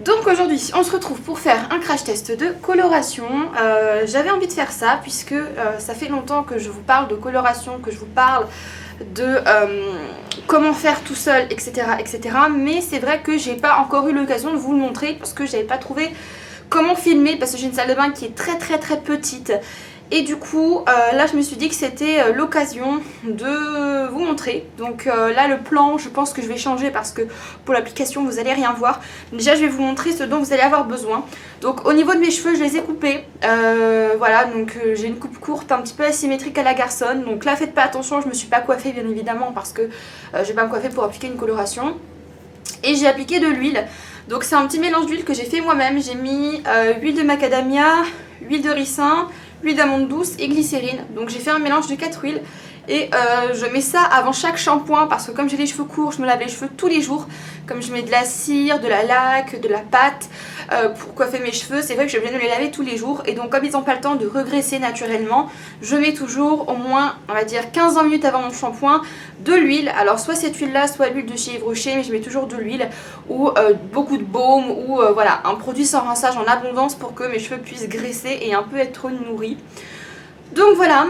Donc aujourd'hui on se retrouve pour faire un crash test de coloration. J'avais envie de faire ça puisque ça fait longtemps que je vous parle de coloration, que je vous parle de comment faire tout seul, etc. etc. Mais c'est vrai que j'ai pas encore eu l'occasion de vous le montrer parce que j'avais pas trouvé comment filmer, parce que j'ai une salle de bain qui est très petite. Et du coup là je me suis dit que c'était l'occasion de vous montrer. Donc là le plan je pense que je vais changer parce que pour l'application vous allez rien voir. Déjà je vais vous montrer ce dont vous allez avoir besoin. Donc au niveau de mes cheveux je les ai coupés. Voilà, donc j'ai une coupe courte un petit peu asymétrique à la garçonne. Donc là faites pas attention, je me suis pas coiffée bien évidemment parce que je vais pas me coiffer pour appliquer une coloration. Et j'ai appliqué de l'huile. Donc c'est un petit mélange d'huile que j'ai fait moi-même. J'ai mis huile de macadamia, huile de ricin, huile d'amande douce et glycérine. Donc j'ai fait un mélange de 4 huiles. Et je mets ça avant chaque shampoing parce que comme j'ai les cheveux courts, je me lave les cheveux tous les jours. Comme je mets de la cire, de la laque, de la pâte pour coiffer mes cheveux, c'est vrai que je viens de les laver tous les jours. Et donc comme ils n'ont pas le temps de regraisser naturellement, je mets toujours au moins, on va dire 15-20 minutes avant mon shampoing, de l'huile. Alors soit cette huile là, soit l'huile de chez Yves Rocher, mais je mets toujours de l'huile ou beaucoup de baume ou voilà, un produit sans rinçage en abondance pour que mes cheveux puissent graisser et un peu être nourris. Donc voilà,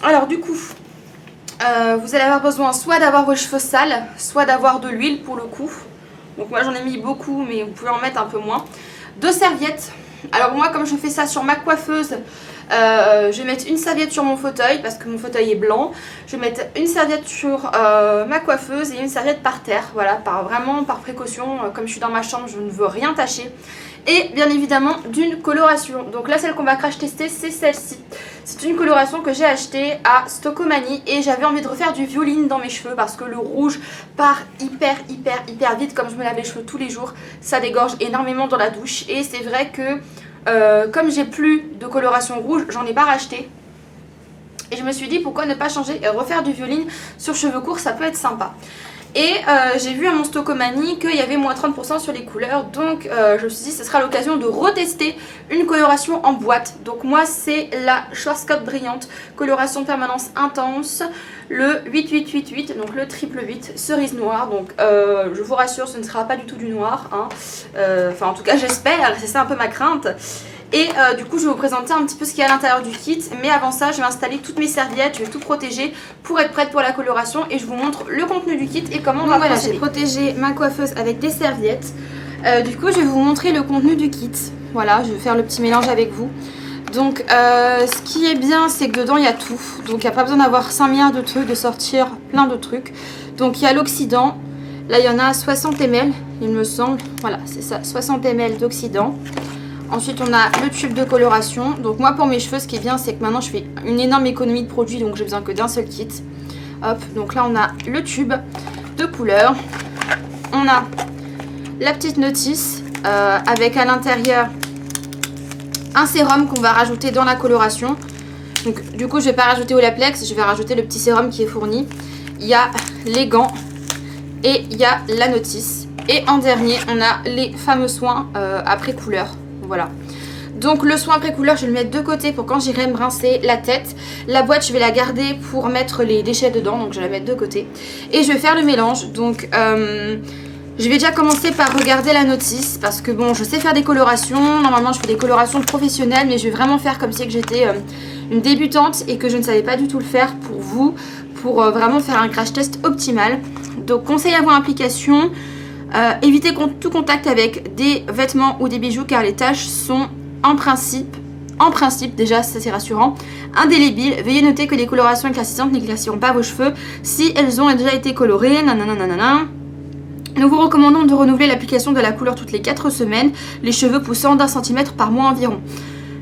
alors du coup, vous allez avoir besoin soit d'avoir vos cheveux sales, soit d'avoir de l'huile pour le coup. Donc moi j'en ai mis beaucoup mais vous pouvez en mettre un peu moins. 2 serviettes. Alors moi comme je fais ça sur ma coiffeuse, je vais mettre une serviette sur mon fauteuil parce que mon fauteuil est blanc. Je vais mettre une serviette sur ma coiffeuse et une serviette par terre. Voilà, vraiment par précaution, comme je suis dans ma chambre je ne veux rien tâcher. Et bien évidemment d'une coloration. Donc là celle qu'on va crash tester c'est celle-ci. C'est une coloration que j'ai achetée à Stocomanie et j'avais envie de refaire du violine dans mes cheveux parce que le rouge part hyper vite. Comme je me lave les cheveux tous les jours, ça dégorge énormément dans la douche. Et c'est vrai que comme j'ai plus de coloration rouge, j'en ai pas racheté. Et je me suis dit pourquoi ne pas changer et refaire du violine sur cheveux courts, ça peut être sympa. Et j'ai vu à mon Stocomanie qu'il y avait moins 30% sur les couleurs. Donc je me suis dit ce sera l'occasion de retester une coloration en boîte. Donc moi c'est la Schwarzkopf brillante coloration permanence intense, le 8888, donc le triple 8 cerise noire. Donc je vous rassure ce ne sera pas du tout du noir hein. Enfin en tout cas j'espère, c'est ça un peu ma crainte. Et du coup je vais vous présenter un petit peu ce qu'il y a à l'intérieur du kit. Mais avant ça je vais installer toutes mes serviettes, je vais tout protéger pour être prête pour la coloration. Et je vous montre le contenu du kit et comment on va procéder. Voilà, j'ai protégé ma coiffeuse avec des serviettes. Du coup je vais vous montrer le contenu du kit. Voilà, je vais faire le petit mélange avec vous. Donc ce qui est bien c'est que dedans il y a tout. Donc il n'y a pas besoin d'avoir 5 milliards de trucs, de sortir plein de trucs. Donc il y a l'oxydant. Là il y en a 60 ml il me semble. Voilà c'est ça, 60 ml d'oxydant. Ensuite on a le tube de coloration. Donc moi pour mes cheveux ce qui est bien c'est que maintenant je fais une énorme économie de produits. Donc j'ai besoin que d'un seul kit. Hop, donc là on a le tube de couleur. On a la petite notice avec à l'intérieur un sérum qu'on va rajouter dans la coloration. Donc du coup je vais pas rajouter Olaplex, je vais rajouter le petit sérum qui est fourni. Il y a les gants et il y a la notice. Et en dernier on a les fameux soins après couleur. Voilà. Donc le soin après couleur je vais le mettre de côté pour quand j'irai me rincer la tête. La boîte je vais la garder pour mettre les déchets dedans. Donc je vais la mettre de côté. Et je vais faire le mélange. Donc je vais déjà commencer par regarder la notice. Parce que bon je sais faire des colorations. Normalement je fais des colorations professionnelles. Mais je vais vraiment faire comme si que j'étais une débutante. Et que je ne savais pas du tout le faire pour vous. Pour vraiment faire un crash test optimal. Donc conseil à vous application. Évitez tout contact avec des vêtements ou des bijoux car les taches sont en principe déjà ça c'est rassurant, indélébiles. Veuillez noter que les colorations éclaircissantes n'éclairciront pas vos cheveux si elles ont déjà été colorées. Nanana. Nous vous recommandons de renouveler l'application de la couleur toutes les 4 semaines, les cheveux poussant d'1 centimètre par mois environ.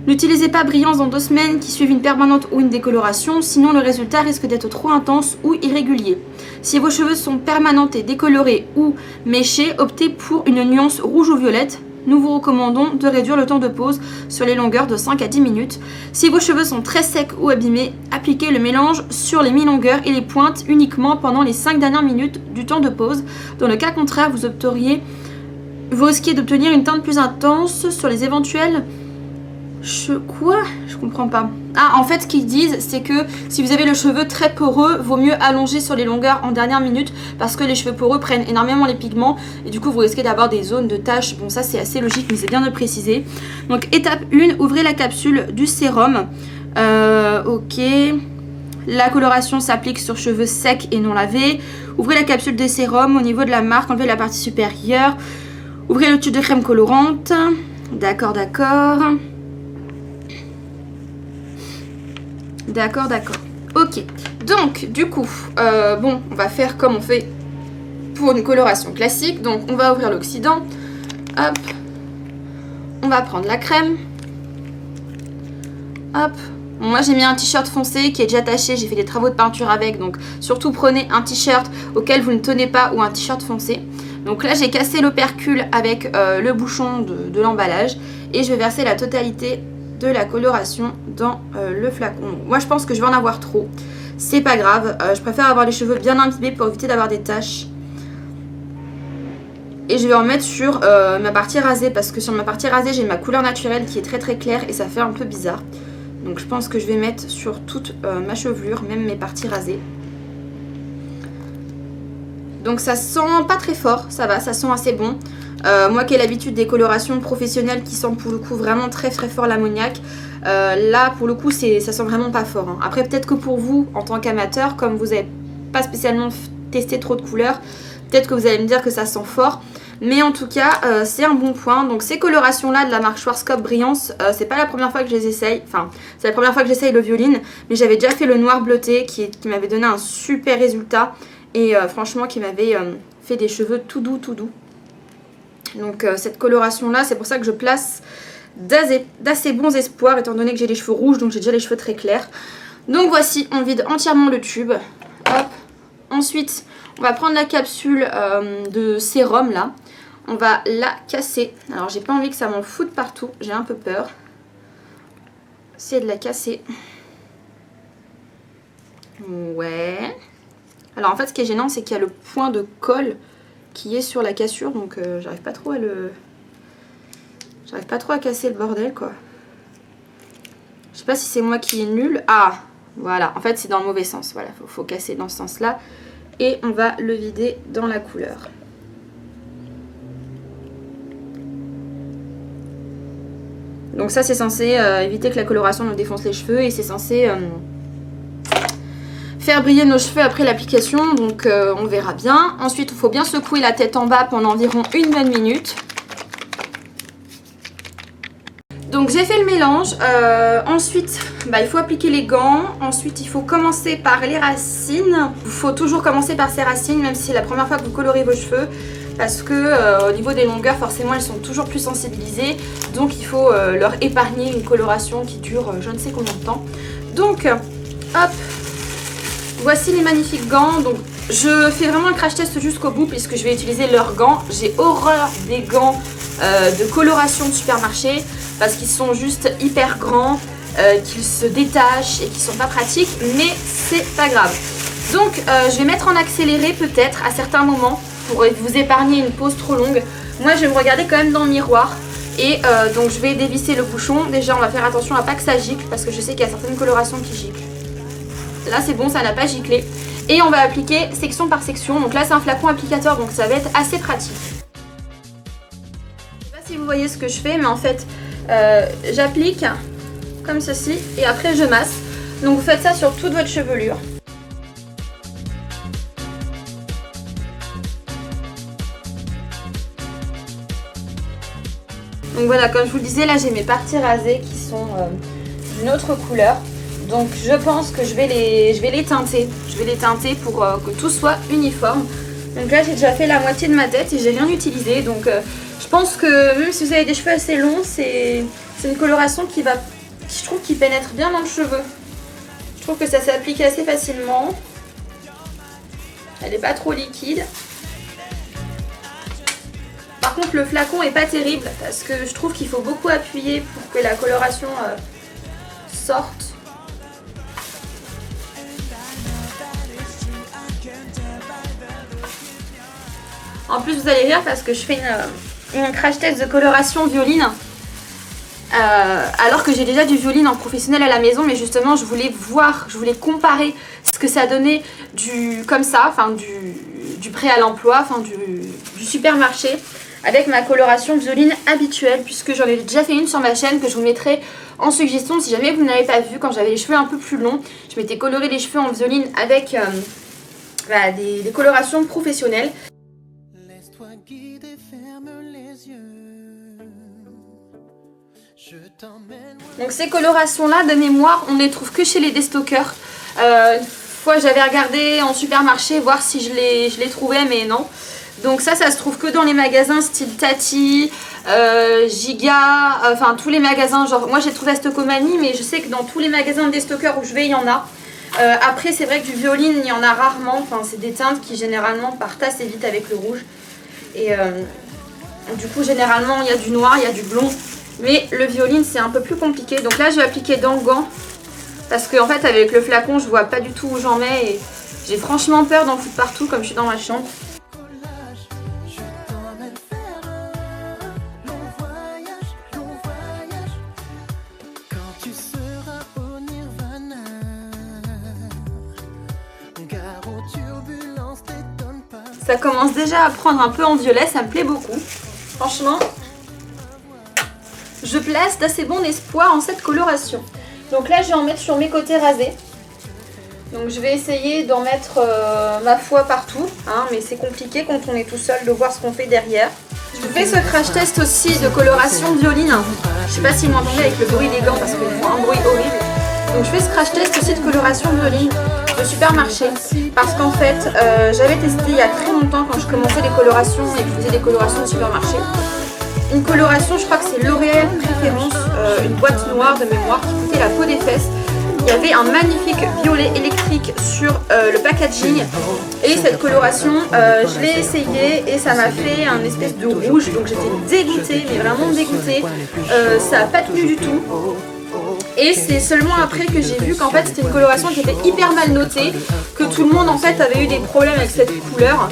N'utilisez pas Brillance dans 2 semaines qui suivent une permanente ou une décoloration, sinon le résultat risque d'être trop intense ou irrégulier. Si vos cheveux sont permanentés, décolorés ou méchés, optez pour une nuance rouge ou violette. Nous vous recommandons de réduire le temps de pose sur les longueurs de 5 à 10 minutes. Si vos cheveux sont très secs ou abîmés, appliquez le mélange sur les mi-longueurs et les pointes uniquement pendant les 5 dernières minutes du temps de pose. Dans le cas contraire, vous risquez d'obtenir une teinte plus intense sur les éventuels Quoi? Je comprends pas. Ah, en fait, ce qu'ils disent, c'est que si vous avez le cheveu très poreux, vaut mieux allonger sur les longueurs en dernière minute parce que les cheveux poreux prennent énormément les pigments et du coup, vous risquez d'avoir des zones de taches. Bon, ça, c'est assez logique, mais c'est bien de le préciser. Donc, étape 1, ouvrez la capsule du sérum. Ok. La coloration s'applique sur cheveux secs et non lavés. Ouvrez la capsule des sérums au niveau de la marque, enlevez la partie supérieure. Ouvrez le tube de crème colorante. D'accord, d'accord. D'accord, d'accord. Ok. Donc, du coup, bon, on va faire comme on fait pour une coloration classique. Donc, on va ouvrir l'oxydant. Hop. On va prendre la crème. Hop. Bon, moi, j'ai mis un t-shirt foncé qui est déjà taché. J'ai fait des travaux de peinture avec. Donc, surtout, prenez un t-shirt auquel vous ne tenez pas ou un t-shirt foncé. Donc là, j'ai cassé l'opercule avec le bouchon de l'emballage. Et je vais verser la totalité de la coloration dans le flacon. Moi, je pense que je vais en avoir trop. C'est pas grave. Je préfère avoir les cheveux bien imbibés pour éviter d'avoir des taches. Et je vais en mettre sur ma partie rasée. Parce que sur ma partie rasée, j'ai ma couleur naturelle qui est très très claire. Et ça fait un peu bizarre. Donc je pense que je vais mettre sur toute ma chevelure, même mes parties rasées. Donc ça sent pas très fort, ça va, ça sent assez bon. Moi qui ai l'habitude des colorations professionnelles qui sentent pour le coup vraiment très très fort l'ammoniac, là pour le coup ça sent vraiment pas fort. Hein. Après peut-être que pour vous en tant qu'amateur, comme vous n'avez pas spécialement testé trop de couleurs, peut-être que vous allez me dire que ça sent fort. Mais en tout cas c'est un bon point. Donc ces colorations là de la marque Schwarzkopf Brillance, c'est pas la première fois que je les essaye. Enfin c'est la première fois que j'essaye le violine. Mais j'avais déjà fait le noir bleuté qui m'avait donné un super résultat. Et franchement qui m'avait fait des cheveux tout doux tout doux. Donc cette coloration là c'est pour ça que je place d'assez bons espoirs étant donné que j'ai les cheveux rouges. Donc j'ai déjà les cheveux très clairs. Donc voici, on vide entièrement le tube. Hop. Ensuite on va prendre la capsule de sérum là. On va la casser. Alors j'ai pas envie que ça m'en foute partout. J'ai un peu peur. Essayer de la casser. Ouais. Alors en fait ce qui est gênant c'est qu'il y a le point de colle qui est sur la cassure. Donc j'arrive pas trop à J'arrive pas trop à casser le bordel quoi. Je sais pas si c'est moi qui est nulle. Ah voilà, en fait c'est dans le mauvais sens. Voilà, faut casser dans ce sens là. Et on va le vider dans la couleur. Donc ça c'est censé éviter que la coloration nous défonce les cheveux. Et c'est censé faire briller nos cheveux après l'application. Donc on verra bien. Ensuite il faut bien secouer la tête en bas pendant environ une bonne minute. Donc j'ai fait le mélange. Ensuite il faut appliquer les gants. Ensuite il faut commencer par les racines. Il faut toujours commencer par ces racines même si c'est la première fois que vous colorez vos cheveux. Parce que au niveau des longueurs forcément elles sont toujours plus sensibilisées. Donc il faut leur épargner une coloration qui dure je ne sais combien de temps. Donc hop, voici les magnifiques gants. Donc je fais vraiment un crash test jusqu'au bout puisque je vais utiliser leurs gants. J'ai horreur des gants de coloration de supermarché parce qu'ils sont juste hyper grands, qu'ils se détachent et qu'ils sont pas pratiques, mais c'est pas grave. Donc je vais mettre en accéléré peut-être à certains moments pour vous épargner une pause trop longue. Moi je vais me regarder quand même dans le miroir et donc je vais dévisser le bouchon. Déjà on va faire attention à pas que ça gicle parce que je sais qu'il y a certaines colorations qui giclent. Là c'est bon, ça n'a pas giclé. Et on va appliquer section par section. Donc là c'est un flacon applicateur donc ça va être assez pratique. Je sais pas si vous voyez ce que je fais mais en fait j'applique comme ceci et après je masse. Donc vous faites ça sur toute votre chevelure. Donc voilà, comme je vous le disais, là j'ai mes parties rasées qui sont d'une autre couleur. Donc je pense que je vais les teinter. Je vais les teinter pour que tout soit uniforme. Donc là j'ai déjà fait la moitié de ma tête et j'ai rien utilisé. Donc je pense que même si vous avez des cheveux assez longs, c'est une coloration qui va, je trouve, qui pénètre bien dans le cheveu. Je trouve que ça s'applique assez facilement. Elle n'est pas trop liquide. Par contre le flacon est pas terrible parce que je trouve qu'il faut beaucoup appuyer pour que la coloration sorte. En plus vous allez rire parce que je fais une crash test de coloration violine. alors que j'ai déjà du violine en professionnel à la maison, mais justement je voulais voir, je voulais comparer ce que ça donnait comme ça, enfin du prêt à l'emploi, enfin du supermarché, avec ma coloration violine habituelle, puisque j'en ai déjà fait une sur ma chaîne que je vous mettrai en suggestion si jamais vous n'avez pas vu. Quand j'avais les cheveux un peu plus longs, je m'étais coloré les cheveux en violine avec des colorations professionnelles. Laisse-toi guider, ferme les yeux. Donc ces colorations là de mémoire on ne les trouve que chez les déstockers. Une fois j'avais regardé en supermarché voir si je les trouvais, mais non. Donc ça se trouve que dans les magasins style Tati, Giga, enfin tous les magasins, genre moi j'ai trouvé à Stockomanie, mais je sais que dans tous les magasins de déstockers où je vais il y en a. Après c'est vrai que du violine il y en a rarement, enfin c'est des teintes qui généralement partent assez vite avec le rouge. Et du coup généralement il y a du noir, il y a du blond. Mais le violine c'est un peu plus compliqué. Donc là je vais appliquer dans le gant, parce que en fait avec le flacon je vois pas du tout où j'en mets et j'ai franchement peur d'en foutre partout comme je suis dans ma chambre. Ça commence déjà à prendre un peu en violet, ça me plaît beaucoup. Franchement, je place d'assez bon espoir en cette coloration. Donc là je vais en mettre sur mes côtés rasés. Donc je vais essayer d'en mettre ma foi partout, hein, mais c'est compliqué quand on est tout seul de voir ce qu'on fait derrière. Je fais ce crash test aussi de coloration violine. Je sais pas si vous m'entendez avec le bruit des gants parce qu'ils font un bruit horrible. Donc je fais ce crash test aussi de coloration violine de supermarché, parce qu'en fait j'avais testé il y a très longtemps quand je commençais les colorations et que je faisais des colorations de supermarché. Une coloration, je crois que c'est L'Oréal Préférence, une boîte noire de mémoire qui coûtait la peau des fesses. Il y avait un magnifique violet électrique sur le packaging et cette coloration, je l'ai essayé et ça m'a fait un espèce de rouge, donc j'étais dégoûtée, mais vraiment dégoûtée. Ça n'a pas tenu du tout. Et c'est seulement après que j'ai vu qu'en fait c'était une coloration qui était hyper mal notée, que tout le monde en fait avait eu des problèmes avec cette couleur.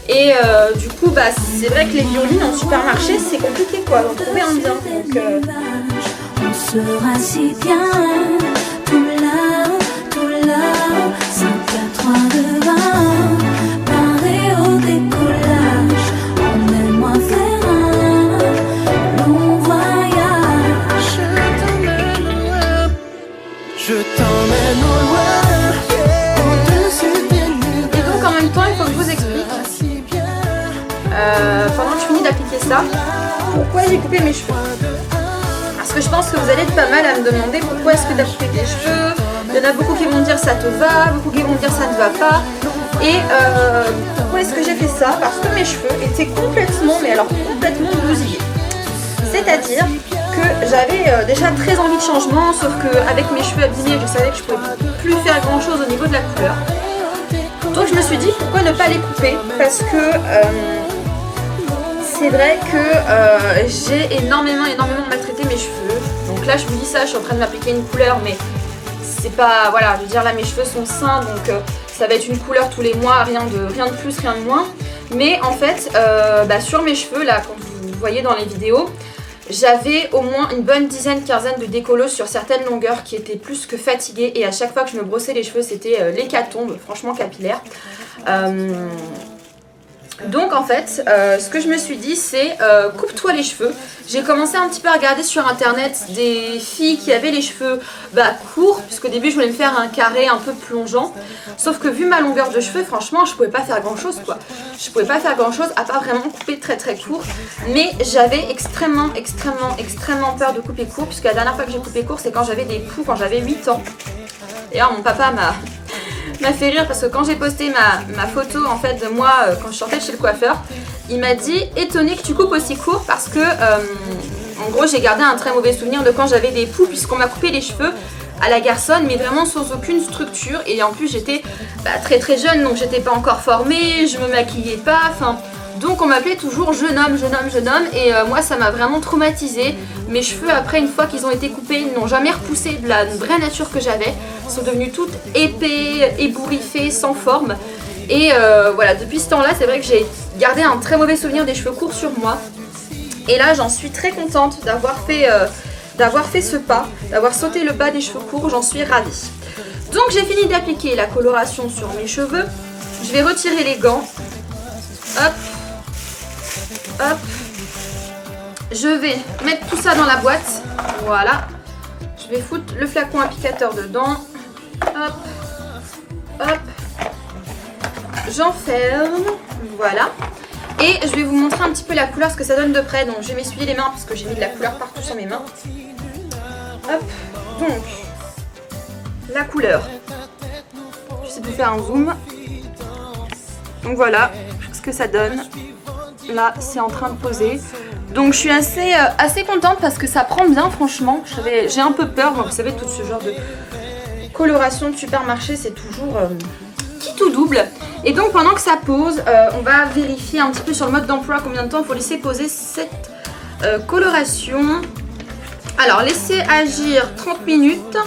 Et du coup bah c'est vrai que les violines en supermarché c'est compliqué quoi, d'en trouver un bien. Donc, on sera si bien, tout là-haut, 5, 4, 3, 2, 1, paré au décollage, emmène-moi faire un long voyage. Je t'emmène au loin, au-dessus des nuages. Et donc en même temps il faut que je vous explique. Pendant que je finis d'appliquer ça, pourquoi j'ai coupé mes cheveux. Parce que je pense que vous allez être pas mal à me demander pourquoi est-ce que tu as coupé tes cheveux. Il y en a beaucoup qui vont dire ça te va, beaucoup qui vont dire ça ne va pas. Et pourquoi est-ce que j'ai fait ça? Parce que mes cheveux étaient complètement, mais alors complètement bousillés. C'est-à-dire que j'avais déjà très envie de changement, sauf qu'avec mes cheveux abîmés, je savais que je pouvais plus faire grand chose au niveau de la couleur. Donc je me suis dit pourquoi ne pas les couper, parce que c'est vrai que j'ai énormément maltraité mes cheveux. Donc là je vous dis ça, je suis en train de m'appliquer une couleur, mais c'est pas, voilà, je veux dire là mes cheveux sont sains, donc ça va être une couleur tous les mois, rien de plus, rien de moins. Mais en fait sur mes cheveux là, quand vous voyez dans les vidéos, j'avais au moins une bonne quinzaine de décollos sur certaines longueurs qui étaient plus que fatiguées, et à chaque fois que je me brossais les cheveux c'était l'hécatombe, franchement capillaire. Donc en fait ce que je me suis dit c'est coupe-toi les cheveux. J'ai commencé un petit peu à regarder sur internet des filles qui avaient les cheveux courts, puisqu'au début je voulais me faire un carré un peu plongeant, sauf que vu ma longueur de cheveux franchement je pouvais pas faire grand chose quoi. Je pouvais pas faire grand chose à part vraiment couper très court, mais j'avais extrêmement peur de couper court, puisque la dernière fois que j'ai coupé court c'est quand j'avais des poux, quand j'avais 8 ans. D'ailleurs mon papa m'a fait rire parce que quand j'ai posté ma photo en fait de moi quand je sortais de chez le coiffeur, il m'a dit étonné que tu coupes aussi court, parce que en gros j'ai gardé un très mauvais souvenir de quand j'avais des poux, puisqu'on m'a coupé les cheveux à la garçonne, mais vraiment sans aucune structure, et en plus j'étais très jeune, donc j'étais pas encore formée, je me maquillais pas, enfin donc on m'appelait toujours jeune homme, et moi ça m'a vraiment traumatisée. Mes cheveux après, une fois qu'ils ont été coupés, ils n'ont jamais repoussé de la vraie nature que j'avais, ils sont devenus toutes épais, ébouriffés, sans forme. Et voilà, depuis ce temps-là, c'est vrai que j'ai gardé un très mauvais souvenir des cheveux courts sur moi. Et là, j'en suis très contente d'avoir fait d'avoir fait ce pas, d'avoir sauté le bas des cheveux courts, j'en suis ravie. Donc j'ai fini d'appliquer la coloration sur mes cheveux. Je vais retirer les gants. Hop. Hop. Je vais mettre tout ça dans la boîte. Voilà. Je vais foutre le flacon applicateur dedans. Hop. Hop. J'enferme. Voilà. Et je vais vous montrer un petit peu la couleur, ce que ça donne de près. Donc je vais m'essuyer les mains parce que j'ai mis de la couleur partout sur mes mains. Hop. Donc, la couleur. J'essaie de vous faire un zoom. Donc voilà ce que ça donne. Là, c'est en train de poser. Donc je suis assez contente parce que ça prend bien, franchement. J'ai un peu peur. Bon, vous savez, tout ce genre de coloration de supermarché, c'est toujours qui tout double. Et donc pendant que ça pose, on va vérifier un petit peu sur le mode d'emploi combien de temps il faut laisser poser cette coloration. Alors, laisser agir 30 minutes.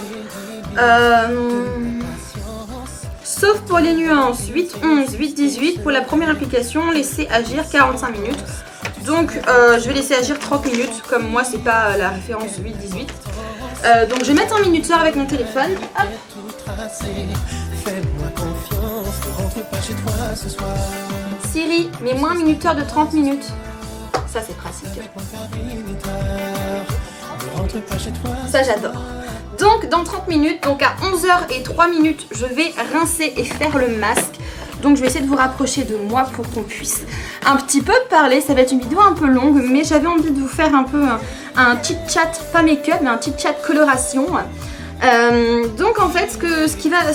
Sauf pour les nuances 8-11, 8-18. Pour la première application, laisser agir 45 minutes. Donc je vais laisser agir 30 minutes. Comme moi, c'est pas la référence 8-18. Donc je vais mettre un minuteur avec mon téléphone. Hop. Siri, mets-moi un minuteur de 30 minutes. Ça, c'est pratique. Ça, j'adore. Donc dans 30 minutes, donc à 11h03, je vais rincer et faire le masque. Donc je vais essayer de vous rapprocher de moi pour qu'on puisse un petit peu parler. Ça va être une vidéo un peu longue, mais j'avais envie de vous faire un peu un petit chat, pas make-up, mais un petit chat coloration. Donc en fait,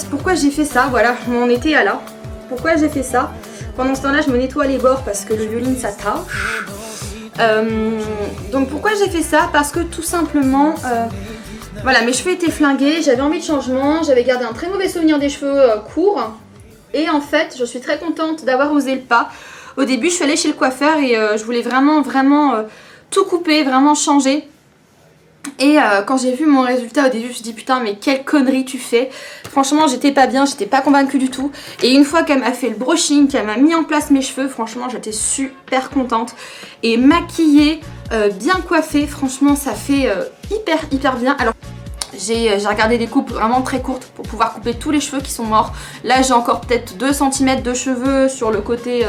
pourquoi j'ai fait ça, voilà, on était à là. Pourquoi j'ai fait ça? Pendant ce temps-là, je me nettoie les bords parce que le violine s'attache. Donc pourquoi j'ai fait ça? Parce que tout simplement... voilà, mes cheveux étaient flingués, j'avais envie de changement, j'avais gardé un très mauvais souvenir des cheveux courts. Et en fait, je suis très contente d'avoir osé le pas. Au début, je suis allée chez le coiffeur et je voulais vraiment tout couper, vraiment changer. Et quand j'ai vu mon résultat au début, je me suis dit putain, mais quelle connerie tu fais. Franchement, j'étais pas bien, j'étais pas convaincue du tout. Et une fois qu'elle m'a fait le brushing, qu'elle m'a mis en place mes cheveux, franchement, j'étais super contente. Et maquillée, bien coiffée, franchement, ça fait hyper bien. Alors, j'ai regardé des coupes vraiment très courtes pour pouvoir couper tous les cheveux qui sont morts. Là, j'ai encore peut-être 2 cm de cheveux sur le côté,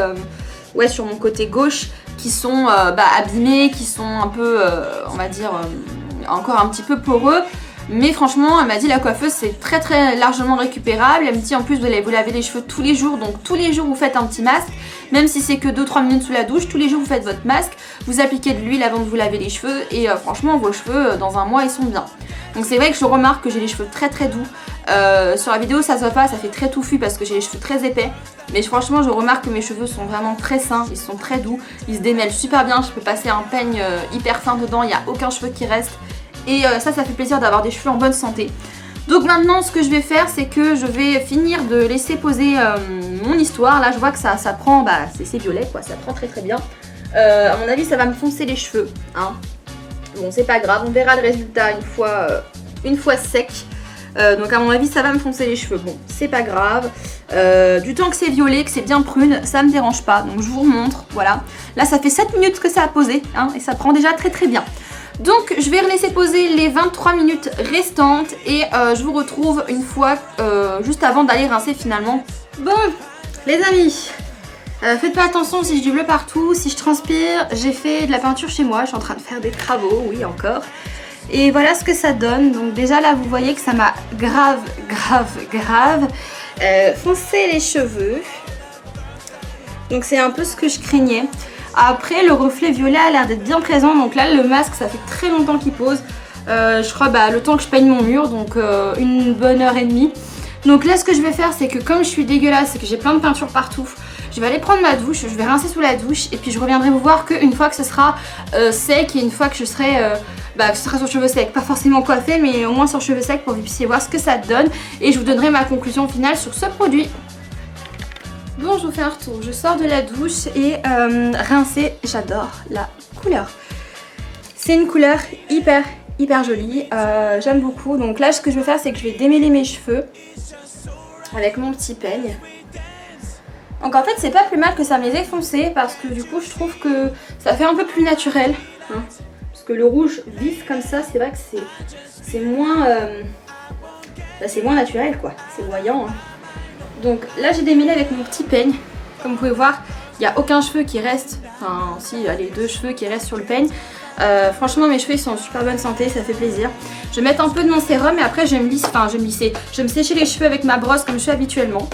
sur mon côté gauche, qui sont abîmés, qui sont un peu, on va dire, encore un petit peu poreux. Mais franchement, elle m'a dit la coiffeuse c'est très largement récupérable. Elle me dit en plus vous lavez les cheveux tous les jours, donc tous les jours vous faites un petit masque. Même si c'est que 2-3 minutes sous la douche, tous les jours vous faites votre masque. Vous appliquez de l'huile avant de vous laver les cheveux et franchement vos cheveux dans un mois ils sont bien. Donc c'est vrai que je remarque que j'ai les cheveux très doux. Sur la vidéo ça se voit pas, ça fait très touffu parce que j'ai les cheveux très épais. Mais franchement je remarque que mes cheveux sont vraiment très sains, ils sont très doux. Ils se démêlent super bien, je peux passer un peigne hyper fin dedans, il n'y a aucun cheveu qui reste. Et ça fait plaisir d'avoir des cheveux en bonne santé. Donc maintenant ce que je vais faire c'est que je vais finir de laisser poser mon histoire. Là je vois que ça prend, c'est violet quoi, ça prend très bien. À mon avis ça va me foncer les cheveux hein. Bon c'est pas grave, on verra le résultat une fois sec. Donc à mon avis ça va me foncer les cheveux, bon c'est pas grave. Du temps que c'est violet, que c'est bien prune, ça me dérange pas. Donc je vous remontre, voilà. Là ça fait 7 minutes que ça a posé hein, et ça prend déjà très bien. Donc je vais laisser poser les 23 minutes restantes et je vous retrouve une fois juste avant d'aller rincer finalement. Bon les amis, faites pas attention si j'ai du bleu partout, si je transpire, j'ai fait de la peinture chez moi, je suis en train de faire des travaux, oui encore. Et voilà ce que ça donne, donc déjà là vous voyez que ça m'a grave foncé les cheveux. Donc c'est un peu ce que je craignais. Après le reflet violet a l'air d'être bien présent, donc là le masque ça fait très longtemps qu'il pose. Je crois le temps que je peigne mon mur, donc une bonne heure et demie. Donc là ce que je vais faire c'est que comme je suis dégueulasse et que j'ai plein de peinture partout, je vais aller prendre ma douche, je vais rincer sous la douche et puis je reviendrai vous voir qu'une fois que ce sera sec et une fois que je serai... que ce sera sur cheveux secs, pas forcément coiffé mais au moins sur cheveux secs pour que vous puissiez voir ce que ça donne et je vous donnerai ma conclusion finale sur ce produit. Bon je vous fais un retour, je sors de la douche et rincer, j'adore la couleur. C'est une couleur hyper jolie, j'aime beaucoup. Donc là ce que je vais faire c'est que je vais démêler mes cheveux avec mon petit peigne. Donc en fait c'est pas plus mal que ça me les ait foncés parce que du coup je trouve que ça fait un peu plus naturel hein. Parce que le rouge vif comme ça, c'est vrai que c'est moins, c'est moins naturel quoi, c'est voyant. Hein. Donc là j'ai démêlé avec mon petit peigne, comme vous pouvez voir, il n'y a aucun cheveu qui reste, enfin si, il y a les 2 cheveux qui restent sur le peigne. Franchement mes cheveux ils sont en super bonne santé, ça fait plaisir. Je vais mettre un peu de mon sérum et après je vais me sécher les cheveux avec ma brosse comme je fais habituellement.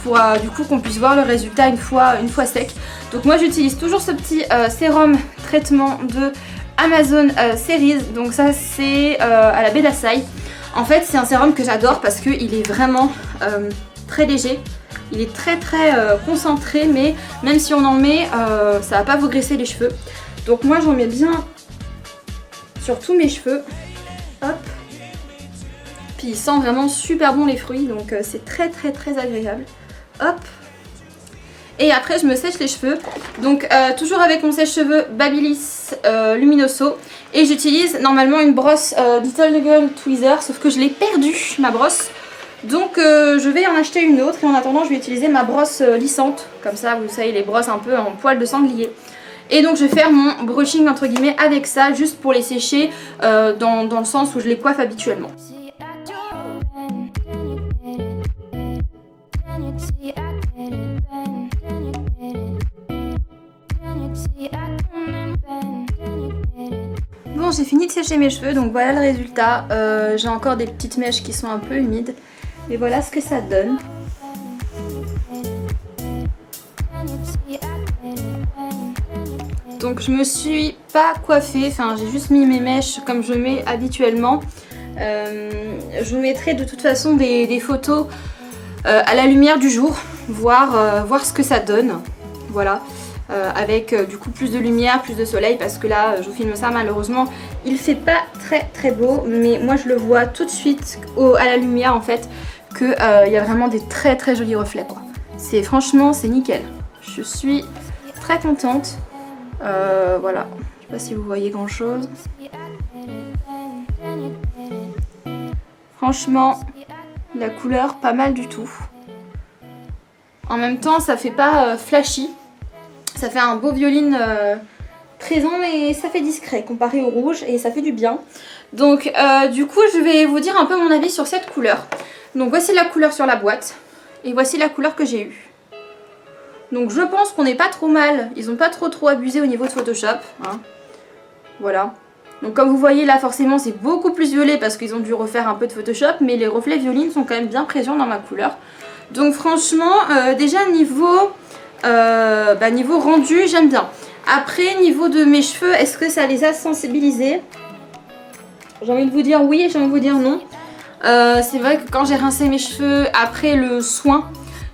Pour du coup qu'on puisse voir le résultat une fois sec. Donc moi j'utilise toujours ce petit sérum traitement de Amazon Series. Donc ça c'est à la baie d'Açaï. En fait c'est un sérum que j'adore parce qu'il est vraiment très léger. Il est très concentré, mais même si on en met ça va pas vous graisser les cheveux. Donc moi j'en mets bien sur tous mes cheveux. Hop. Puis il sent vraiment super bon les fruits, donc c'est très agréable. Hop. Et après je me sèche les cheveux. Donc toujours avec mon sèche-cheveux Babyliss Luminoso. Et j'utilise normalement une brosse Little Girl Tweezer. Sauf que je l'ai perdue ma brosse. Donc je vais en acheter une autre. Et en attendant je vais utiliser ma brosse lissante. Comme ça vous savez les brosses un peu en poil de sanglier. Et donc je vais faire mon brushing entre guillemets avec ça. Juste pour les sécher dans le sens où je les coiffe habituellement. Bon j'ai fini de sécher mes cheveux donc voilà le résultat. J'ai encore des petites mèches qui sont un peu humides. Mais voilà ce que ça donne. Donc je me suis pas coiffée, enfin j'ai juste mis mes mèches comme je mets habituellement. Je vous mettrai de toute façon des photos à la lumière du jour, voir ce que ça donne. Voilà. Avec du coup plus de lumière, plus de soleil parce que là je vous filme ça malheureusement il fait pas très beau mais moi je le vois tout de suite à la lumière en fait que y a vraiment des très jolis reflets quoi. Franchement c'est nickel, je suis très contente. Voilà, je sais pas si vous voyez grand chose. Franchement la couleur pas mal du tout. En même temps ça fait pas flashy. Ça fait un beau violine présent mais ça fait discret comparé au rouge et ça fait du bien. Donc du coup je vais vous dire un peu mon avis sur cette couleur. Donc voici la couleur sur la boîte et voici la couleur que j'ai eue. Donc je pense qu'on n'est pas trop mal, ils n'ont pas trop abusé au niveau de Photoshop. Hein. Voilà. Donc comme vous voyez là forcément c'est beaucoup plus violet parce qu'ils ont dû refaire un peu de Photoshop mais les reflets violines sont quand même bien présents dans ma couleur. Donc franchement déjà niveau rendu j'aime bien. Après niveau de mes cheveux est-ce que ça les a sensibilisés? J'ai envie de vous dire oui et j'ai envie de vous dire non. C'est vrai que quand j'ai rincé mes cheveux après le soin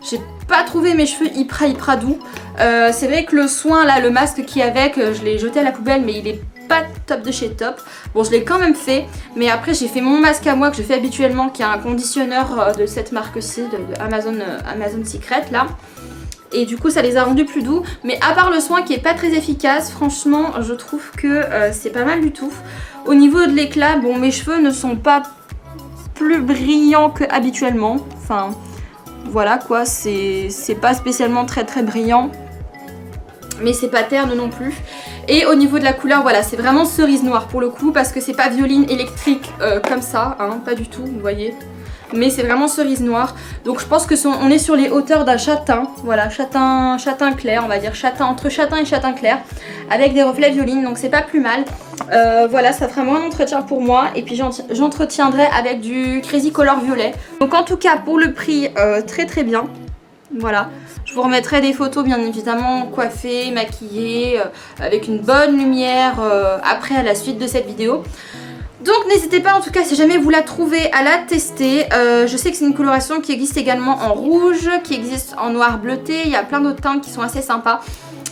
j'ai pas trouvé mes cheveux hyper doux. C'est vrai que le soin là, le masque qui est avec, je l'ai jeté à la poubelle mais il est pas top de chez top. Bon je l'ai quand même fait mais après j'ai fait mon masque à moi que je fais habituellement qui est un conditionneur de cette marque-ci de Amazon Secret là. Et du coup ça les a rendus plus doux. Mais à part le soin qui est pas très efficace, franchement je trouve que c'est pas mal du tout. Au niveau de l'éclat, bon mes cheveux ne sont pas plus brillants que habituellement. Enfin voilà quoi, c'est pas spécialement très brillant. Mais c'est pas terne non plus. Et au niveau de la couleur, voilà, c'est vraiment cerise noire pour le coup. Parce que c'est pas violine électrique comme ça, hein, pas du tout, vous voyez. Mais c'est vraiment cerise noire. Donc je pense que on est sur les hauteurs d'un châtain. Voilà, châtain clair, on va dire entre châtain et châtain clair. Avec des reflets violines, donc c'est pas plus mal. Voilà, ça fera moins d'entretien pour moi. Et puis j'entretiendrai avec du Crazy Color violet. Donc en tout cas, pour le prix, très bien. Voilà, je vous remettrai des photos bien évidemment coiffées, maquillées, avec une bonne lumière après à la suite de cette vidéo. Donc n'hésitez pas en tout cas si jamais vous la trouvez à la tester. Je sais que c'est une coloration qui existe également en rouge, qui existe en noir bleuté, il y a plein d'autres teintes qui sont assez sympas.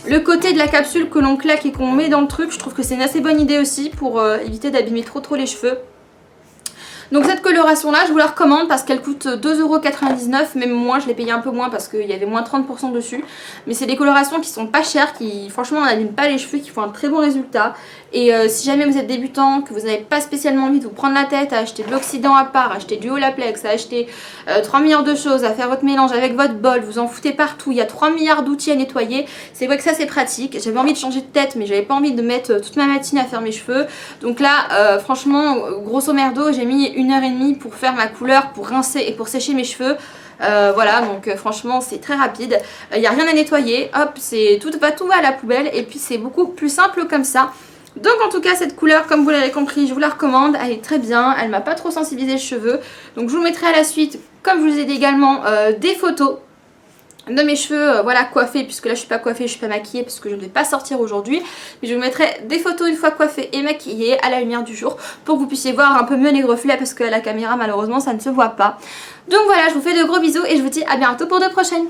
Le côté de la capsule que l'on claque et qu'on met dans le truc, je trouve que c'est une assez bonne idée aussi pour éviter d'abîmer trop les cheveux. Donc cette coloration là je vous la recommande parce qu'elle coûte 2,99 €, même moins, je l'ai payé un peu moins parce qu'il y avait moins 30% dessus. Mais c'est des colorations qui sont pas chères, qui franchement n'abîment pas les cheveux, qui font un très bon résultat. Et si jamais vous êtes débutant, que vous n'avez pas spécialement envie de vous prendre la tête à acheter de l'oxydant à part, à acheter du Olaplex, à acheter 3 milliards de choses, à faire votre mélange avec votre bol, vous en foutez partout, il y a 3 milliards d'outils à nettoyer, c'est vrai que ça c'est pratique. J'avais envie de changer de tête mais j'avais pas envie de mettre toute ma matinée à faire mes cheveux. Donc là franchement grosso merdo j'ai mis 1h30 pour faire ma couleur, pour rincer et pour sécher mes cheveux. Voilà, donc franchement c'est très rapide, il n'y a rien à nettoyer, hop, tout va à la poubelle et puis c'est beaucoup plus simple comme ça. Donc en tout cas cette couleur, comme vous l'avez compris, je vous la recommande, elle est très bien, elle m'a pas trop sensibilisé les cheveux. Donc je vous mettrai à la suite, comme je vous ai dit également, des photos de mes cheveux voilà coiffés, puisque là je suis pas coiffée, je suis pas maquillée parce que je ne vais pas sortir aujourd'hui, mais je vous mettrai des photos une fois coiffée et maquillée à la lumière du jour pour que vous puissiez voir un peu mieux les reflets, parce que à la caméra malheureusement ça ne se voit pas. Donc voilà, je vous fais de gros bisous et je vous dis à bientôt pour de prochaines.